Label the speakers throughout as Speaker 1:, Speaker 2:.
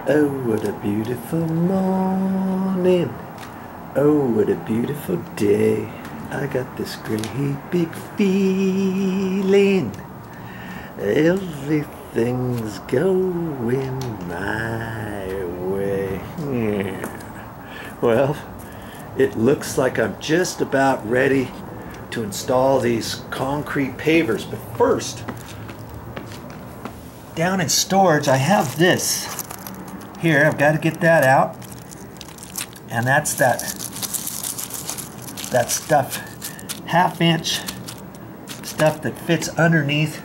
Speaker 1: Oh, what a beautiful morning. Oh, what a beautiful day. I got this great big feeling. Everything's going my way. Well, it looks like I'm just about ready to install these concrete pavers. But first, down in storage, I have this. Here, I've got to get that out. And that's that stuff, 1/2 inch stuff that fits underneath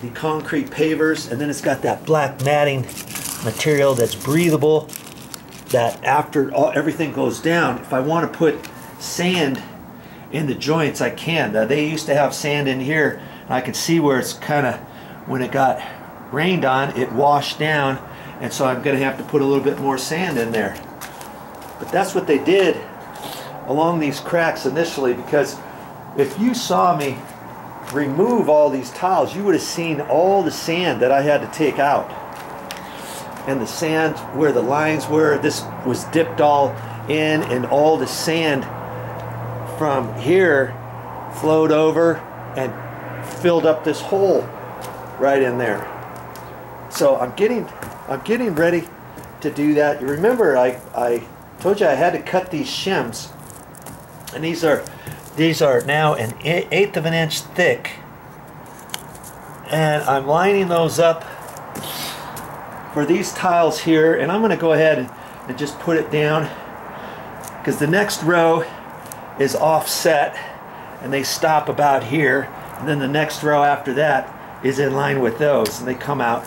Speaker 1: the concrete pavers, and then it's got that black matting material that's breathable, that after everything goes down, if I want to put sand in the joints, I can. Now, they used to have sand in here, and I could see where it's kind of, when it got rained on, it washed down, and so I'm going to have to put a little bit more sand in there. But that's what they did along these cracks initially, because if you saw me remove all these tiles, you would have seen all the sand that I had to take out. And the sand where the lines were, this was dipped all in, and all the sand from here flowed over and filled up this hole right in there. So I'm getting ready to do that. You remember I told you I had to cut these shims, and these are now an 1/8 of an inch thick, and I'm lining those up for these tiles here, and I'm going to go ahead and just put it down, because the next row is offset and they stop about here, and then the next row after that is in line with those, and they come out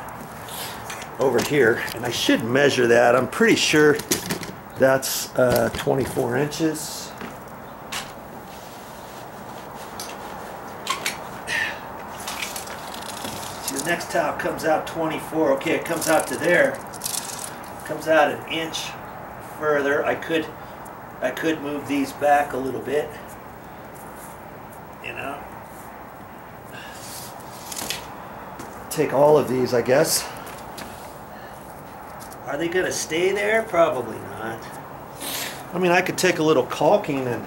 Speaker 1: over here. And I should measure that. I'm pretty sure that's 24 inches. See, the next tile comes out 24. Okay, it comes out to there. It comes out an inch further. I could move these back a little bit, you know. Take all of these, I guess. Are they going to stay there? Probably not. I mean, I could take a little caulking and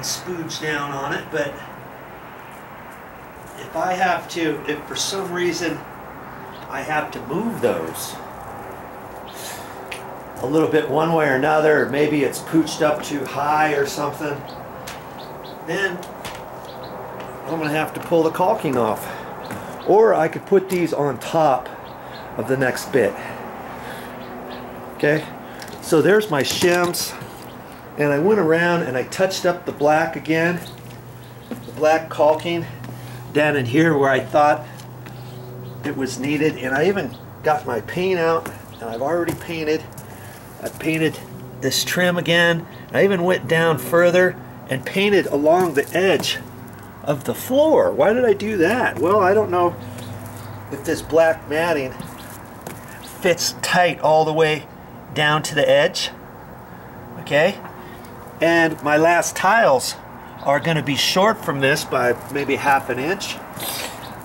Speaker 1: spooge down on it, but if I have to, if for some reason I have to move those a little bit one way or another, or maybe it's pooched up too high or something, then I'm going to have to pull the caulking off. Or I could put these on top of the next bit. Okay, so there's my shims, and I went around and I touched up the black again, the black caulking down in here where I thought it was needed, and I even got my paint out, and I've already painted. I painted this trim again. I even went down further and painted along the edge of the floor. Why did I do that? Well, I don't know if this black matting fits tight all the way down to the edge. Okay, and my last tiles are going to be short from this by maybe 1/2 inch.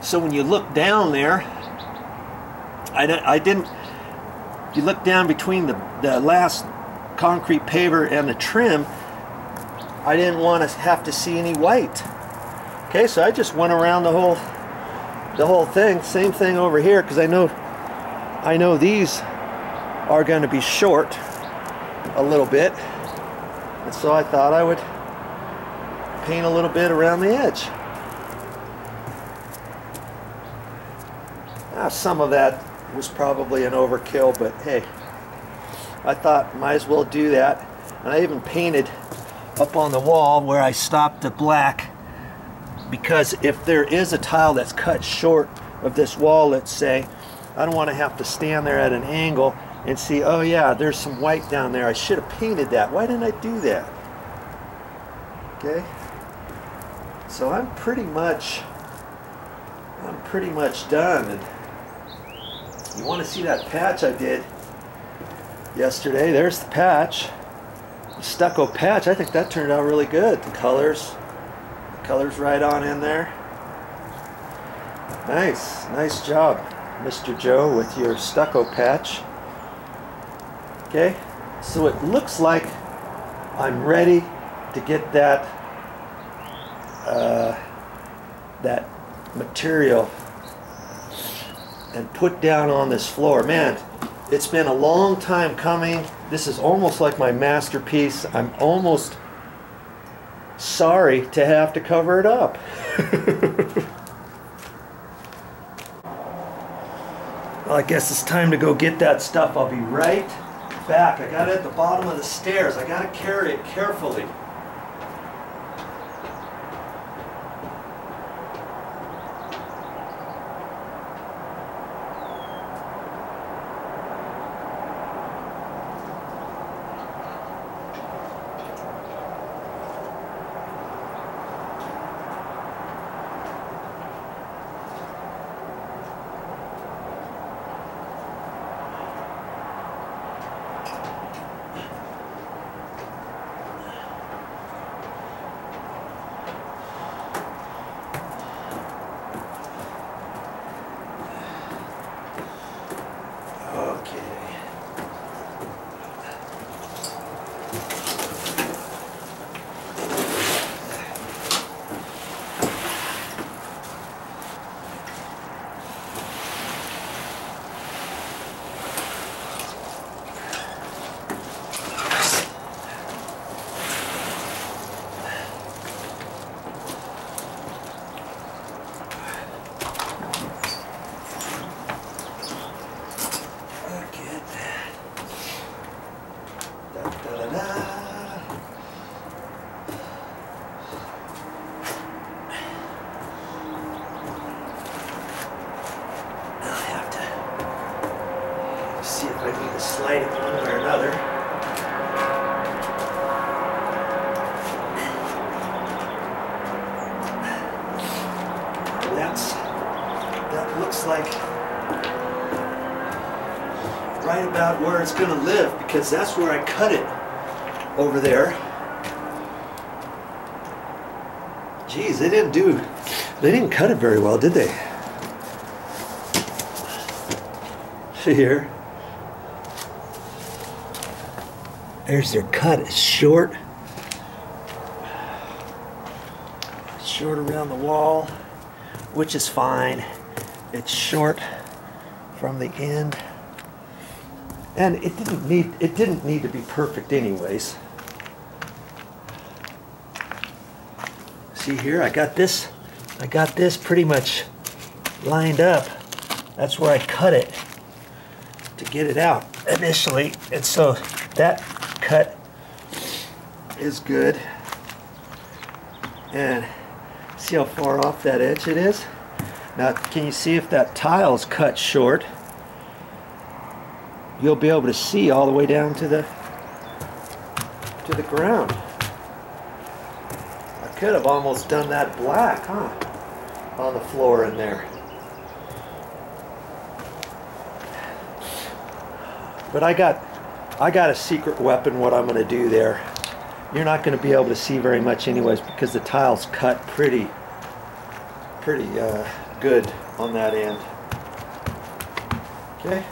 Speaker 1: So when you look down there, I didn't. You look down between the last concrete paver and the trim, I didn't want to have to see any white. Okay, so I just went around the whole thing. Same thing over here, because I know these are going to be short a little bit, and so I thought I would paint a little bit around the edge. Now, some of that was probably an overkill, but hey, I thought might as well do that. And I even painted up on the wall where I stopped the black, because if there is a tile that's cut short of this wall, let's say, I don't want to have to stand there at an angle and see, oh yeah, there's some white down there. I should have painted that. Why didn't I do that? Okay, so I'm pretty much done. And you want to see that patch I did yesterday? There's the patch, the stucco patch. I think that turned out really good. The colors right on in there. Nice job. Mr. Joe, with your stucco patch. Okay, so it looks like I'm ready to get that that material and put down on this floor. Man, it's been a long time coming. This is almost like my masterpiece. I'm almost sorry to have to cover it up. Well, I guess it's time to go get that stuff. I'll be right back. I got it at the bottom of the stairs. I got to carry it carefully. See if I need to slide it one way or another. That looks like right about where it's going to live, because that's where I cut it over there. Geez, they didn't cut it very well, did they? See here. There's their cut. It's short. It's short around the wall, which is fine. It's short from the end, and it didn't need to be perfect anyways. See here, I got this pretty much lined up. That's where I cut it to get it out initially, and so that cut is good. And see how far off that edge it is? Now, can you see if that tile's cut short? You'll be able to see all the way down to the ground. I could have almost done that black, huh? On the floor in there. But I got a secret weapon what I'm going to do there. You're not going to be able to see very much anyways, because the tile's cut pretty good on that end. Okay,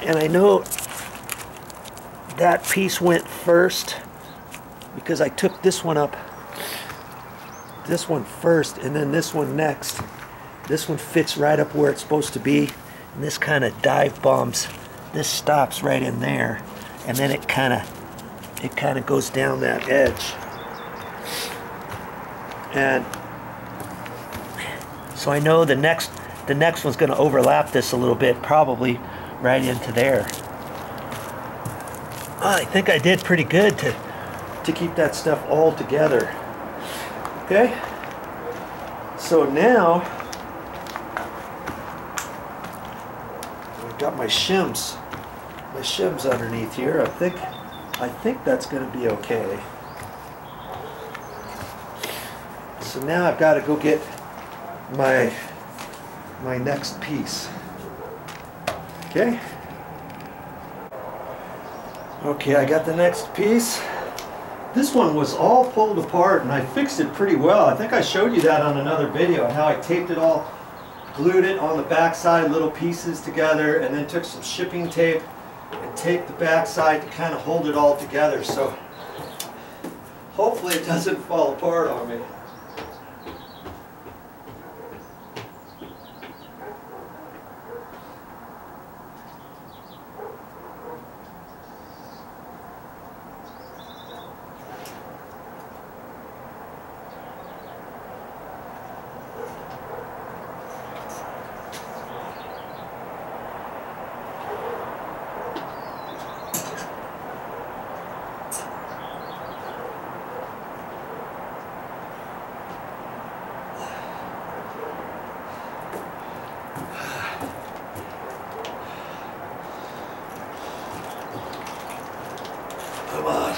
Speaker 1: and I know that piece went first because I took this one up, this one first, and then this one next. This one fits right up where it's supposed to be, and this kind of dive bombs. This stops right in there, and then it kind of goes down that edge. And so I know the next one's going to overlap this a little bit, probably right into there. I think I did pretty good to keep that stuff all together. Okay, so now I've got my shims underneath here. I think that's going to be okay. So now I've got to go get my next piece. Okay. Okay, I got the next piece. This one was all pulled apart, and I fixed it pretty well. I think I showed you that on another video, how I taped it all glued it on the back side, little pieces together, and then took some shipping tape and taped the back side to kind of hold it all together. So hopefully it doesn't fall apart on me. Come on.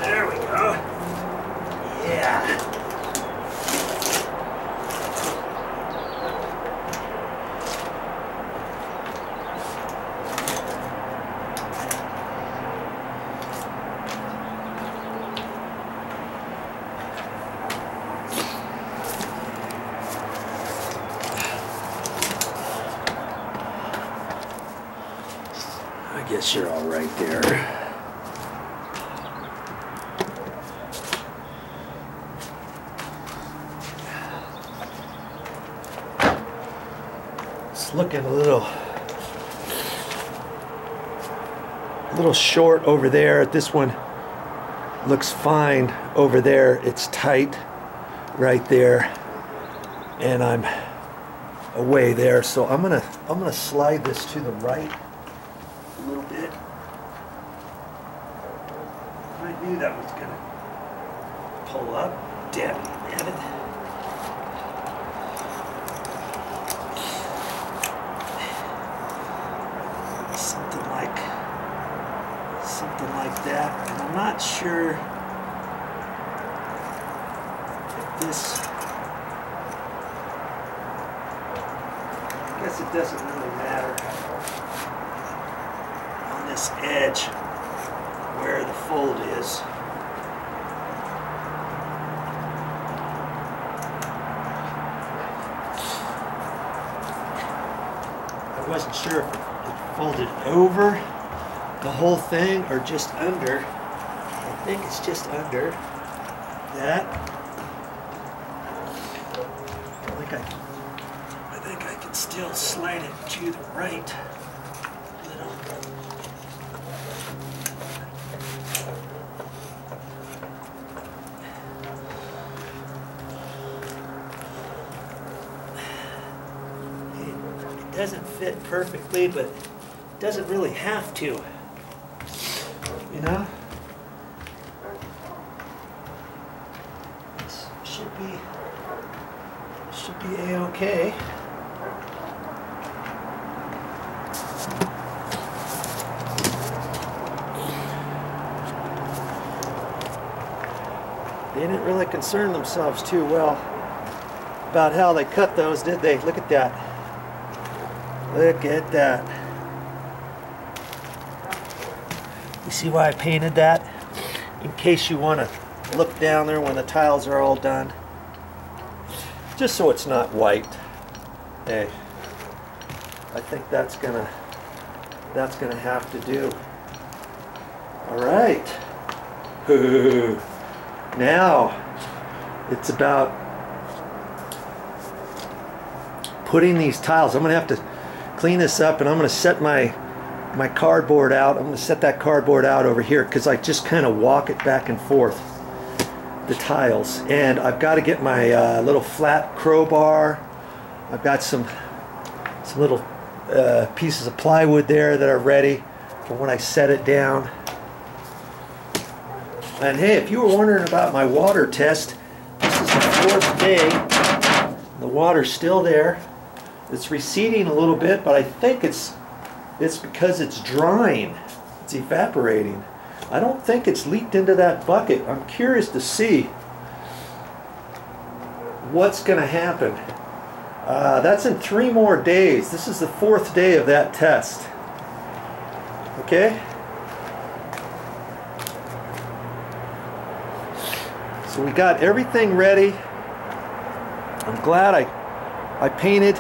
Speaker 1: There we go. Yeah. I guess you're all right there. It's looking a little short over there. This one looks fine over there. It's tight right there, and I'm away there. So I'm gonna slide this to the right a little bit. I knew that was gonna pull up. Damn it. Something like that. And I'm not sure if this, I guess it doesn't really matter on this edge where the fold is. I wasn't sure if it folded over the whole thing or just under. I think it's just under that. I think I can still slide it to the right. It doesn't fit perfectly, but it doesn't really have to. You know, this should be a-okay. They didn't really concern themselves too well about how they cut those, did they? Look at that. Look at that. You see why I painted that? In case you want to look down there when the tiles are all done. Just so it's not white. Hey, I think that's gonna have to do. All right. Now it's about putting these tiles. I'm gonna have to clean this up, and I'm gonna set my cardboard out. I'm going to set that cardboard out over here because I just kind of walk it back and forth, the tiles. And I've got to get my little flat crowbar. I've got some little pieces of plywood there that are ready for when I set it down. And hey, if you were wondering about my water test, this is the 4th day. The water's still there. It's receding a little bit, but I think it's because it's drying. It's evaporating. I don't think it's leaked into that bucket. I'm curious to see what's going to happen. That's in 3 more days. This is the 4th day of that test. Okay? So we got everything ready. I'm glad I painted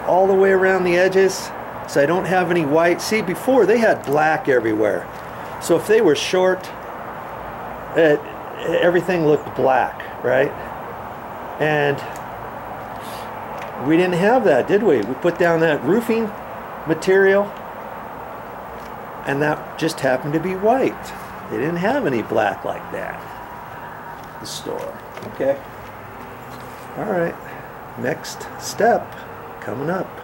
Speaker 1: all the way around the edges so I don't have any white. See, before they had black everywhere. So if they were short, everything looked black, right? And we didn't have that, did we? We put down that roofing material and that just happened to be white. They didn't have any black like that. The store. Okay. All right. Next step coming up.